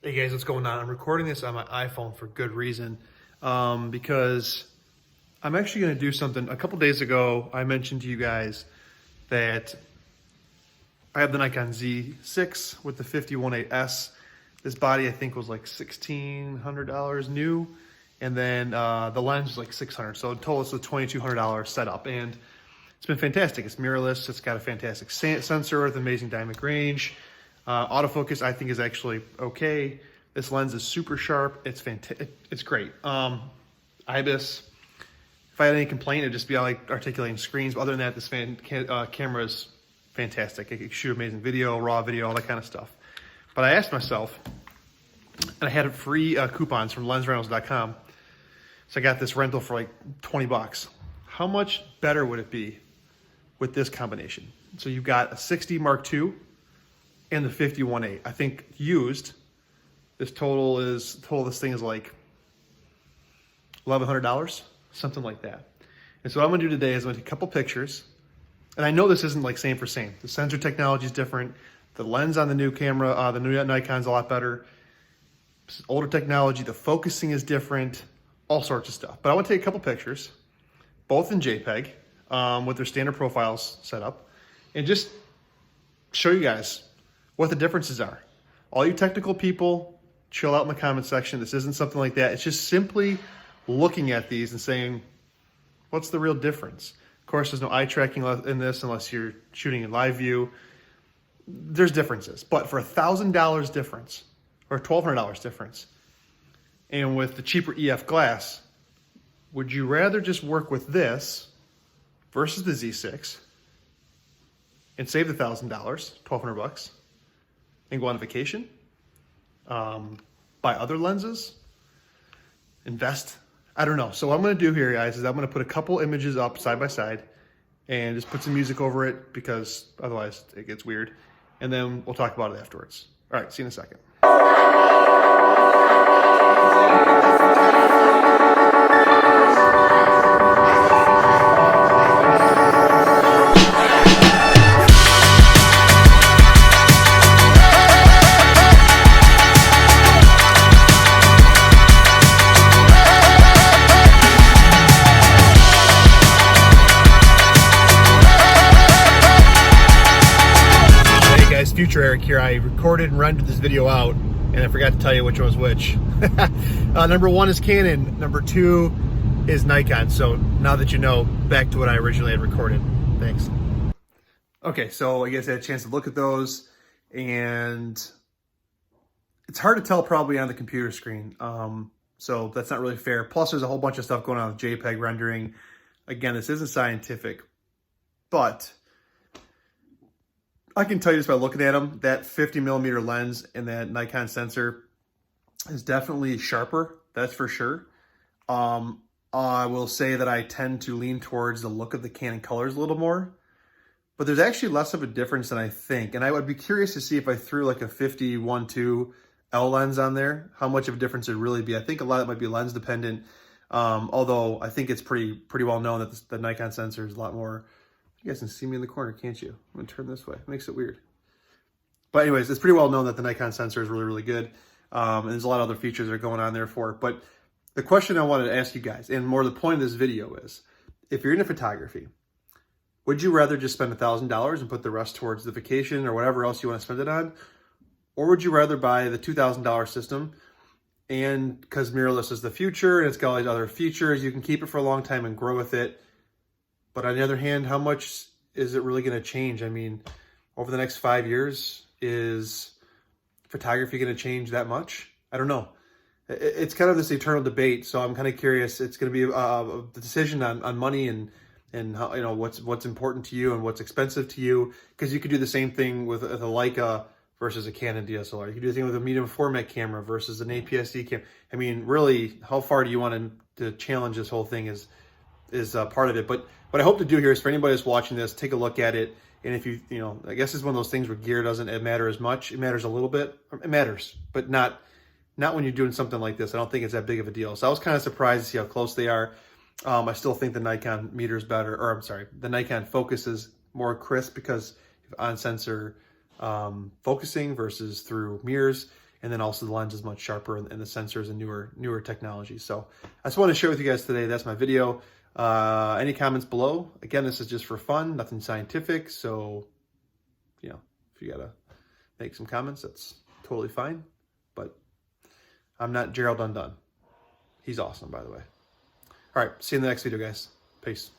Hey guys, what's going on? I'm recording this on my iPhone for good reason, because I'm actually going to do something. A couple days ago, I mentioned to you guys that I have the Nikon Z6 with the 51.8S. This body I think was like $1,600 new, and then the lens was like $600. So in total, it's a $2,200 setup, and it's been fantastic. It's mirrorless. It's got a fantastic sensor with amazing dynamic range. Autofocus I think is actually okay. This lens is super sharp. It's fantastic. It's great. IBIS. If I had any complaint, it'd just be like articulating screens. But other than that, this camera is fantastic. It can shoot amazing video, raw video, all that kind of stuff. But I asked myself, and I had free coupons from lensrentals.com. So I got this rental for like 20 bucks. How much better would it be with this combination? So you've got a 60 Mark II and the 51.8. I think used, this this thing is like $1,100, something like that. And so what I'm gonna do today is I'm gonna take a couple pictures. And I know this isn't like same for same. The sensor technology is different. The lens on the new camera, the new Nikon's a lot better. It's older technology, the focusing is different, all sorts of stuff. But I want to take a couple pictures, both in JPEG, with their standard profiles set up, and just show you guys what the differences are. All you technical people, chill out in the comment section. This isn't something like that. It's just simply looking at these and saying, what's the real difference? Of course, there's no eye tracking in this unless you're shooting in live view. There's differences, but for $1,000 difference or $1,200 difference, and with the cheaper EF glass, would you rather just work with this versus the Z6 and save the $1,000, $1,200 bucks, and go on vacation, buy other lenses, invest? I don't know. So what I'm going to do here, guys, is I'm going to put a couple images up side by side and just put some music over it because otherwise it gets weird. And then we'll talk about it afterwards. All right, see you in a second. Future Eric here. I recorded and rendered this video out, and I forgot to tell you which one was which. Number one is Canon, number two is Nikon. So now that you know, back to what I originally had recorded. Thanks. Okay, so I guess I had a chance to look at those, and it's hard to tell probably on the computer screen. So that's not really fair. Plus, there's a whole bunch of stuff going on with JPEG rendering. Again, this isn't scientific, but I can tell you just by looking at them, that 50mm lens and that Nikon sensor is definitely sharper, that's for sure. I will say that I tend to lean towards the look of the Canon colors a little more, but there's actually less of a difference than I think. And I would be curious to see if I threw like a 50-1.2 L lens on there, how much of a difference it would really be. I think a lot of it might be lens dependent, although I think it's pretty well known that the Nikon sensor is a lot more. You guys can see me in the corner, can't you? I'm gonna turn this way. It makes it weird. But anyways, it's pretty well known that the Nikon sensor is really good. And there's a lot of other features that are going on there for it. But the question I wanted to ask you guys, and more the point of this video is, if you're into photography, would you rather just spend $1,000 and put the rest towards the vacation or whatever else you want to spend it on? Or would you rather buy the $2,000 system, and because mirrorless is the future and it's got all these other features, you can keep it for a long time and grow with it. But on the other hand, how much is it really going to change? I mean, over the next 5 years, is photography going to change that much? I don't know. It's kind of this eternal debate. So I'm kind of curious. It's going to be a decision on money and how, you know, what's important to you and what's expensive to you. Because you could do the same thing with a Leica versus a Canon DSLR. You could do the thing with a medium format camera versus an APS-C camera. I mean, really, how far do you want to challenge this whole thing is part of it. But what I hope to do here is for anybody that's watching this, take a look at it. And if you know, I guess it's one of those things where gear doesn't matter as much. It matters a little bit. It matters, but not when you're doing something like this. I don't think it's that big of a deal. So I was kind of surprised to see how close they are. I still think the Nikon meter is better, or I'm sorry, the Nikon focus is more crisp because on sensor focusing versus through mirrors. And then also the lens is much sharper, and the sensor is a newer technology. So I just wanted to share with you guys today. That's my video. Any comments below? Again, this is just for fun, nothing scientific. So, you know, if you gotta make some comments, that's totally fine. But I'm not Gerald Undone. He's awesome, by the way. All right, see you in the next video, guys. Peace.